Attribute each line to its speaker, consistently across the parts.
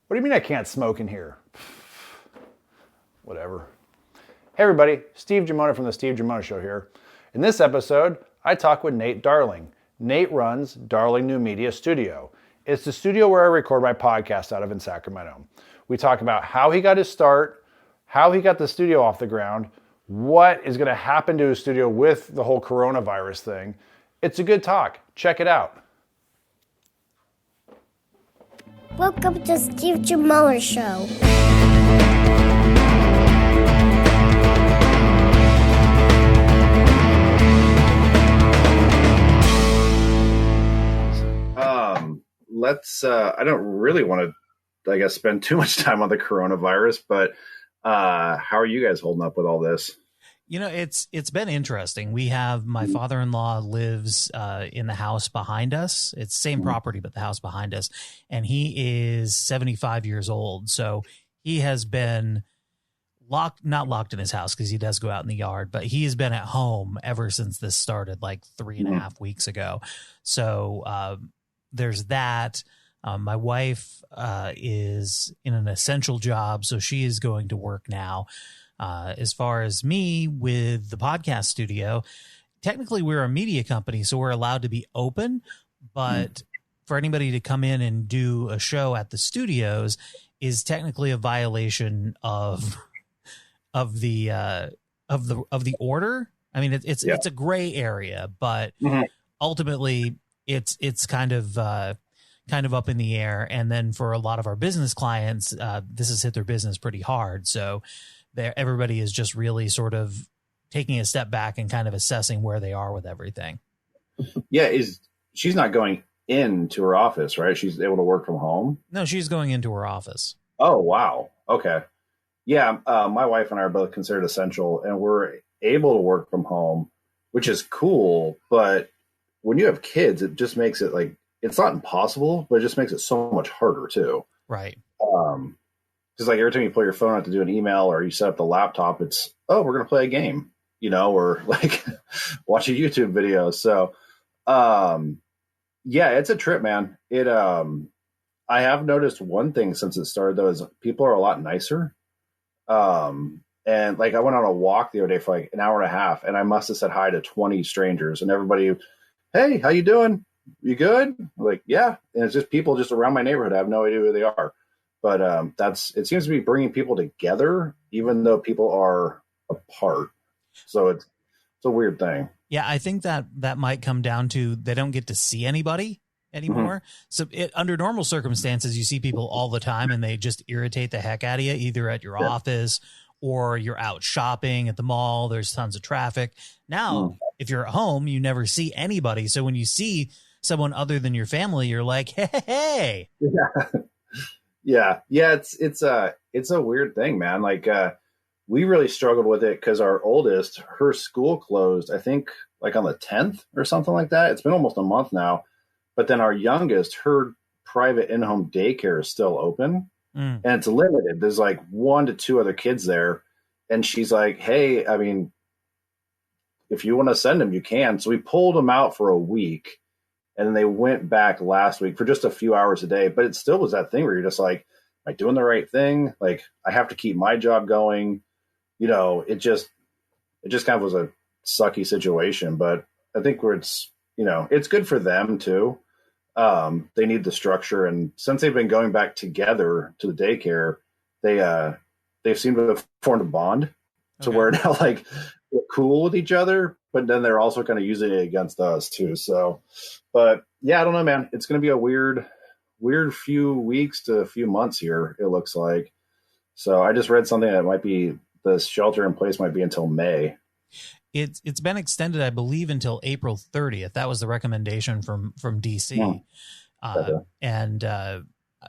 Speaker 1: What do you mean I can't smoke in here? Whatever. Hey everybody, Steve Giammona from the Steve Giammona Show here. In this episode, I talk with Nate Darling. Nate runs Darling New Media Studio. It's the studio where I record my podcast out of in Sacramento. We talk about how he got his start, how he got the studio off the ground, what is going to happen to his studio with the whole coronavirus thing. It's a good talk. Check it out.
Speaker 2: Welcome to Steve Giammona Show.
Speaker 3: I don't really want to, I guess, spend too much time on the coronavirus, but how are you guys holding up with all this?
Speaker 4: You know, it's been interesting. We have my father-in-law lives in the house behind us. It's the same property, but the house behind us. And he is 75 years old. So he has been not locked in his house because he does go out in the yard, but he has been at home ever since this started like 3.5 weeks ago. So there's that. My wife is in an essential job, so she is going to work now. As far as me with the podcast studio, technically we're a media company, so we're allowed to be open, but for anybody to come in and do a show at the studios is technically a violation of the order. I mean, it's a gray area, but ultimately it's kind of up in the air. And then for a lot of our business clients, this has hit their business pretty hard. So everybody is just really sort of taking a step back and kind of assessing where they are with everything.
Speaker 3: Yeah. She's not going into her office, right? She's able to work from home.
Speaker 4: No, she's going into her office.
Speaker 3: Oh, wow. Okay. Yeah. My wife and I are both considered essential, and we're able to work from home, which is cool. But when you have kids, it just makes it like, it's not impossible, but it just makes it so much harder too.
Speaker 4: Right.
Speaker 3: Because like every time you pull your phone out to do an email or you set up the laptop, it's, oh, we're going to play a game, or like watch a YouTube video. So, yeah, it's a trip, man. I have noticed one thing since it started though, is people are a lot nicer. And like I went on a walk the other day for like an hour and a half, and I must have said hi to 20 strangers, and everybody, hey, how you doing? You good? I'm like, yeah. And it's just people just around my neighborhood. I have no idea who they are. But it seems to be bringing people together, even though people are apart. So it's a weird thing.
Speaker 4: Yeah, I think that might come down to they don't get to see anybody anymore. So under normal circumstances, you see people all the time and they just irritate the heck out of you, either at your office or you're out shopping at the mall. There's tons of traffic. Now, if you're at home, you never see anybody. So when you see someone other than your family, you're like, hey.
Speaker 3: Yeah. It's a weird thing, man. Like, we really struggled with it because our oldest, her school closed, I think like on the 10th or something like that. It's been almost a month now. But then our youngest, her private in-home daycare is still open and it's limited. There's like 1 to 2 other kids there. And she's like, hey, I mean, if you want to send them, you can. So we pulled them out for a week. And then they went back last week for just a few hours a day. But it still was that thing where you're just like, am I doing the right thing? Like, I have to keep my job going. It just kind of was a sucky situation. But I think it's good for them too. They need the structure. And since they've been going back together to the daycare, they've seemed to have formed a bond to where now like we're cool with each other, but then they're also kind of using it against us too. So, but yeah, I don't know, man. It's going to be a weird few weeks to a few months here, it looks like. So I just read something that might be the shelter in place might be until May.
Speaker 4: It's been extended, I believe, until April 30th. That was the recommendation from DC.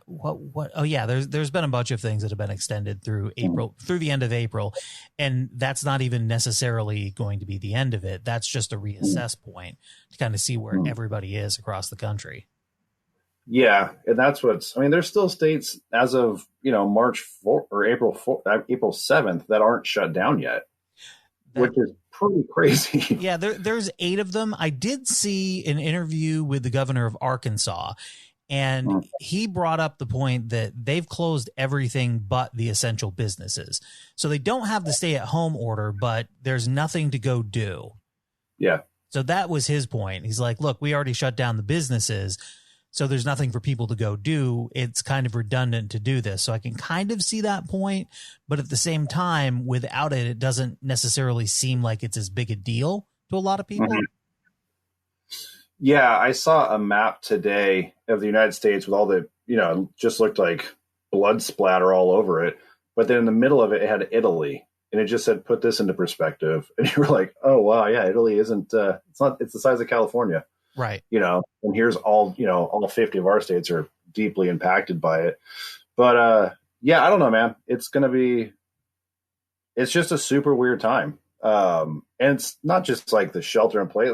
Speaker 4: What? Oh yeah, there's been a bunch of things that have been extended through through the end of April, and that's not even necessarily going to be the end of it. That's just a reassess point to kind of see where everybody is across the country.
Speaker 3: Yeah, and that's there's still states as of March 4th or April 7th that aren't shut down yet, which is pretty crazy.
Speaker 4: Yeah, there's 8 of them. I did see an interview with the governor of Arkansas. And he brought up the point that they've closed everything but the essential businesses. So they don't have the stay-at-home order, but there's nothing to go do.
Speaker 3: Yeah.
Speaker 4: So that was his point. He's like, look, we already shut down the businesses, so there's nothing for people to go do. It's kind of redundant to do this. So I can kind of see that point. But at the same time, without it, it doesn't necessarily seem like it's as big a deal to a lot of people.
Speaker 3: Yeah, I saw a map today of the United States with all the, just looked like blood splatter all over it. But then in the middle of it, it had Italy. And it just said, put this into perspective. And you were like, oh, wow, yeah, Italy isn't, it's the size of California.
Speaker 4: Right.
Speaker 3: And here's all 50 of our states are deeply impacted by it. But yeah, I don't know, man. It's just a super weird time. And it's not just like the shelter in place.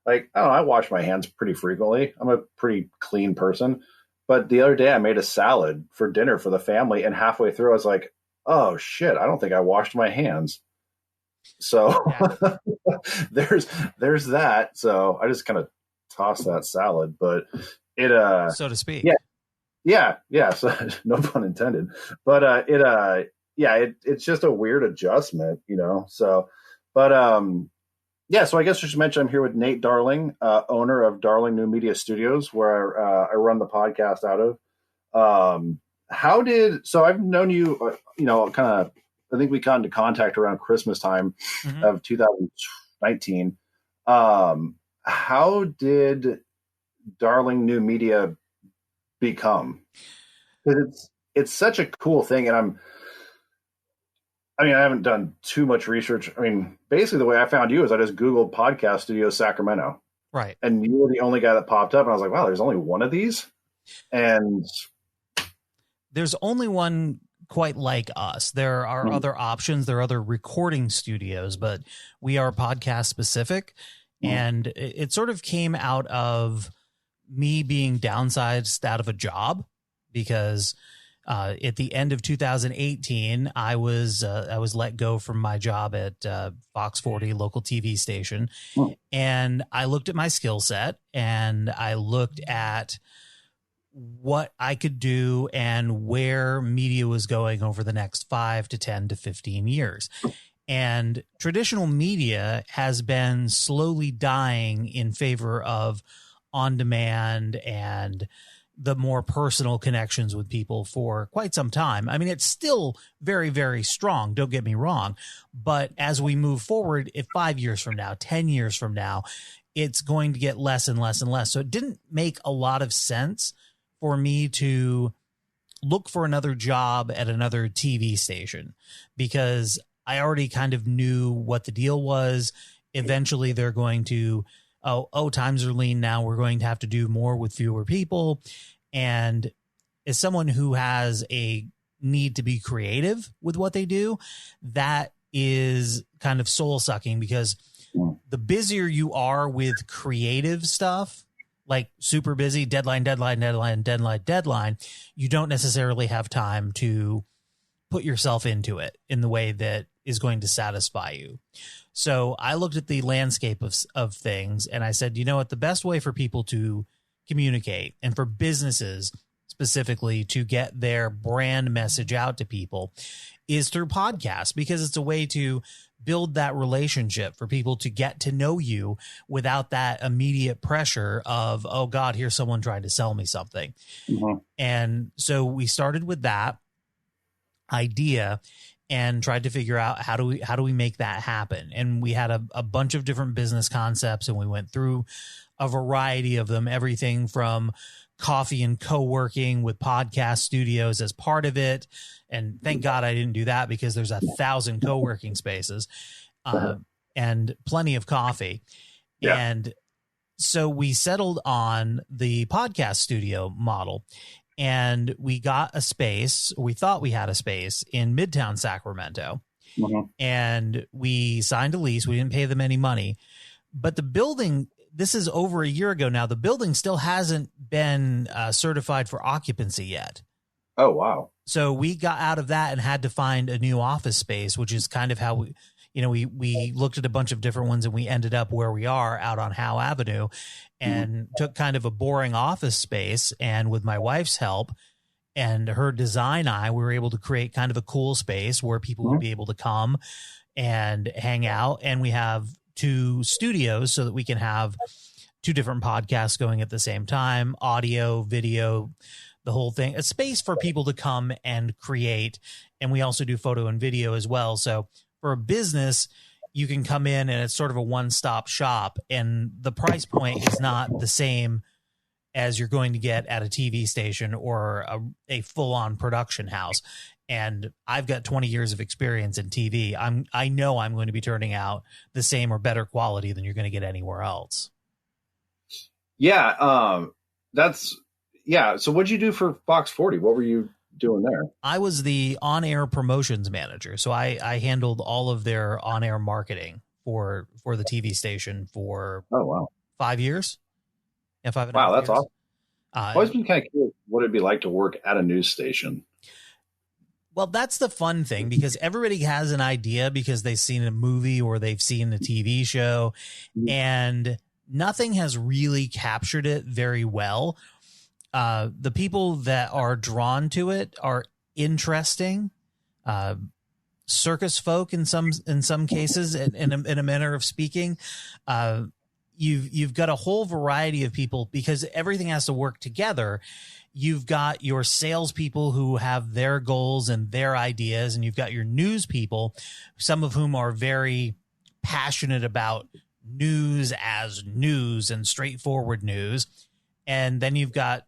Speaker 3: Like, I don't know, I wash my hands pretty frequently. I'm a pretty clean person. But the other day I made a salad for dinner for the family. And halfway through, I was like, oh, shit, I don't think I washed my hands. So there's that. So I just kind of tossed that salad. But it,
Speaker 4: so to speak.
Speaker 3: Yeah. So no pun intended. But it's just a weird adjustment, So, but yeah, so I guess I should mention I'm here with Nate Darling, owner of Darling New Media Studios, where I run the podcast out of. So I've known you, kind of, I think we got into contact around Christmas time of 2019. How did Darling New Media become? Because it's such a cool thing, and I haven't done too much research. Basically the way I found you is I just Googled Podcast Studio Sacramento.
Speaker 4: Right.
Speaker 3: And you were the only guy that popped up. And I was like, wow, there's only one of these? And
Speaker 4: there's only one quite like us. There are other options. There are other recording studios, but we are podcast specific. And it sort of came out of me being downsized out of a job because at the end of 2018, I was let go from my job at Fox 40 local TV station. And I looked at my skill set and I looked at what I could do and where media was going over the next 5 to 10 to 15 years. And traditional media has been slowly dying in favor of on-demand and the more personal connections with people for quite some time. It's still very, very strong. Don't get me wrong. But as we move forward, if 5 years from now, 10 years from now, it's going to get less and less and less. So it didn't make a lot of sense for me to look for another job at another TV station because I already kind of knew what the deal was. Eventually they're going to, times are lean now. We're going to have to do more with fewer people. And as someone who has a need to be creative with what they do, that is kind of soul sucking because the busier you are with creative stuff, like super busy, deadline, you don't necessarily have time to put yourself into it in the way that is going to satisfy you. So I looked at the landscape of things and I said, you know what, the best way for people to communicate and for businesses specifically to get their brand message out to people is through podcasts because it's a way to build that relationship for people to get to know you without that immediate pressure of, oh God, here's someone trying to sell me something. And so we started with that idea and tried to figure out how do we make that happen. And we had a bunch of different business concepts and we went through a variety of them, everything from coffee and co-working with podcast studios as part of it. And thank God I didn't do that because there's 1,000 co-working spaces and plenty of coffee. Yeah. And so we settled on the podcast studio model and we got a space. We thought we had a space in Midtown Sacramento and we signed a lease. We didn't pay them any money, but the building, this is over a year ago now. The building still hasn't been certified for occupancy yet.
Speaker 3: Oh, wow.
Speaker 4: So we got out of that and had to find a new office space, which is kind of how we, we looked at a bunch of different ones and we ended up where we are out on Howe Avenue, and took kind of a boring office space. And with my wife's help and her design eye, we were able to create kind of a cool space where people would be able to come and hang out. And we have 2 studios so that we can have 2 different podcasts going at the same time, audio, video, the whole thing, a space for people to come and create. And we also do photo and video as well. So for a business, you can come in and it's sort of a one-stop shop, and the price point is not the same as you're going to get at a TV station or a full-on production house. And I've got 20 years of experience in TV. I know I'm going to be turning out the same or better quality than you're going to get anywhere else.
Speaker 3: Yeah. So what'd you do for Fox 40? What were you doing there?
Speaker 4: I was the on-air promotions manager. So I handled all of their on-air marketing for the TV station for 5 years. Yeah, 5.5
Speaker 3: Wow, that's
Speaker 4: years.
Speaker 3: awesome. I've always been kind of curious what it'd be like to work at a news station.
Speaker 4: Well, that's the fun thing, because everybody has an idea because they've seen a movie or they've seen a TV show, and nothing has really captured it very well. The people that are drawn to it are interesting, circus folk in some cases, in a manner of speaking. You've got a whole variety of people because everything has to work together. You've got your salespeople who have their goals and their ideas, and you've got your news people, some of whom are very passionate about news as news and straightforward news. And then you've got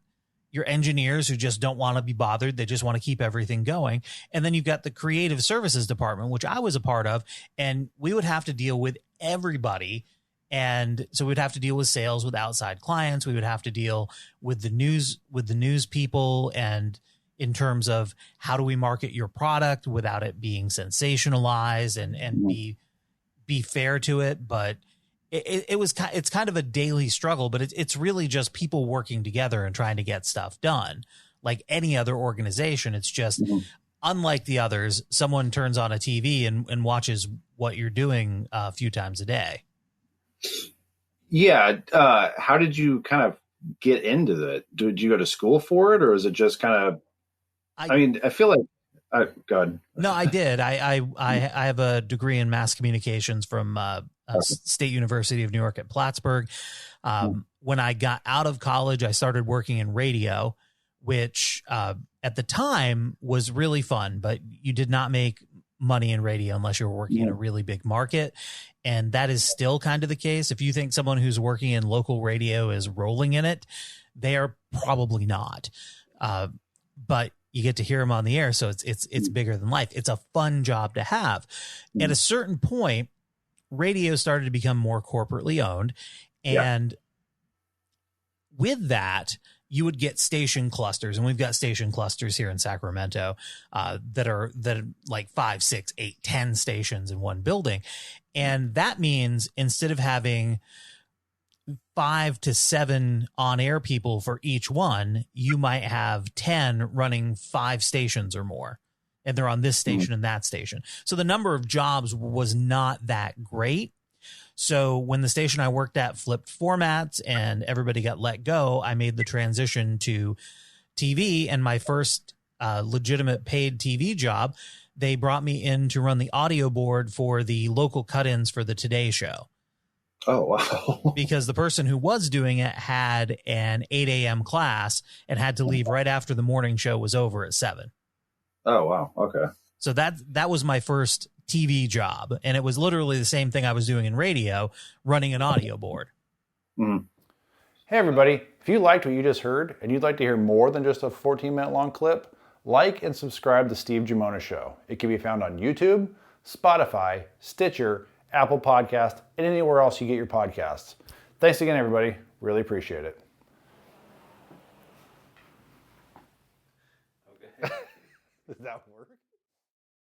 Speaker 4: your engineers who just don't want to be bothered. They just want to keep everything going. And then you've got the creative services department, which I was a part of, and we would have to deal with everybody. And so we'd have to deal with sales with outside clients. We would have to deal with the news people, and in terms of how do we market your product without it being sensationalized and be fair to it. But it's kind of a daily struggle, but it's really just people working together and trying to get stuff done. Like any other organization, it's just unlike the others. Someone turns on a TV and watches what you're doing a few times a day.
Speaker 3: Yeah. How did you kind of get into it? Did you go to school for it, or is it just kind of, I feel like, go ahead.
Speaker 4: No, I did. I have a degree in mass communications from State University of New York at Plattsburgh. When I got out of college, I started working in radio, which at the time was really fun, but you did not make money in radio unless you were working in a really big market. And that is still kind of the case. If you think someone who's working in local radio is rolling in it, they are probably not. But you get to hear them on the air, so it's bigger than life. It's a fun job to have. At a certain point, radio started to become more corporately owned, and with that, you would get station clusters, and we've got station clusters here in Sacramento that are like 5, 6, 8, 10 stations in one building. And that means instead of having 5 to 7 on-air people for each one, you might have 10 running 5 stations or more, and they're on this station and that station. So the number of jobs was not that great. So when the station I worked at flipped formats and everybody got let go, I made the transition to TV, and my first legitimate paid TV job, they brought me in to run the audio board for the local cut-ins for the Today Show.
Speaker 3: Oh, wow.
Speaker 4: Because the person who was doing it had an 8 a.m. class and had to leave right after the morning show was over at 7.
Speaker 3: Oh, wow. Okay.
Speaker 4: So that was my first TV job. And it was literally the same thing I was doing in radio, running an audio board.
Speaker 3: Mm.
Speaker 1: Hey, everybody. If you liked what you just heard and you'd like to hear more than just a 14-minute long clip, like and subscribe to Steve Giammona Show. It can be found on YouTube, Spotify, Stitcher, Apple Podcast, and anywhere else you get your podcasts. Thanks again, everybody. Really appreciate it. Okay. Does that work?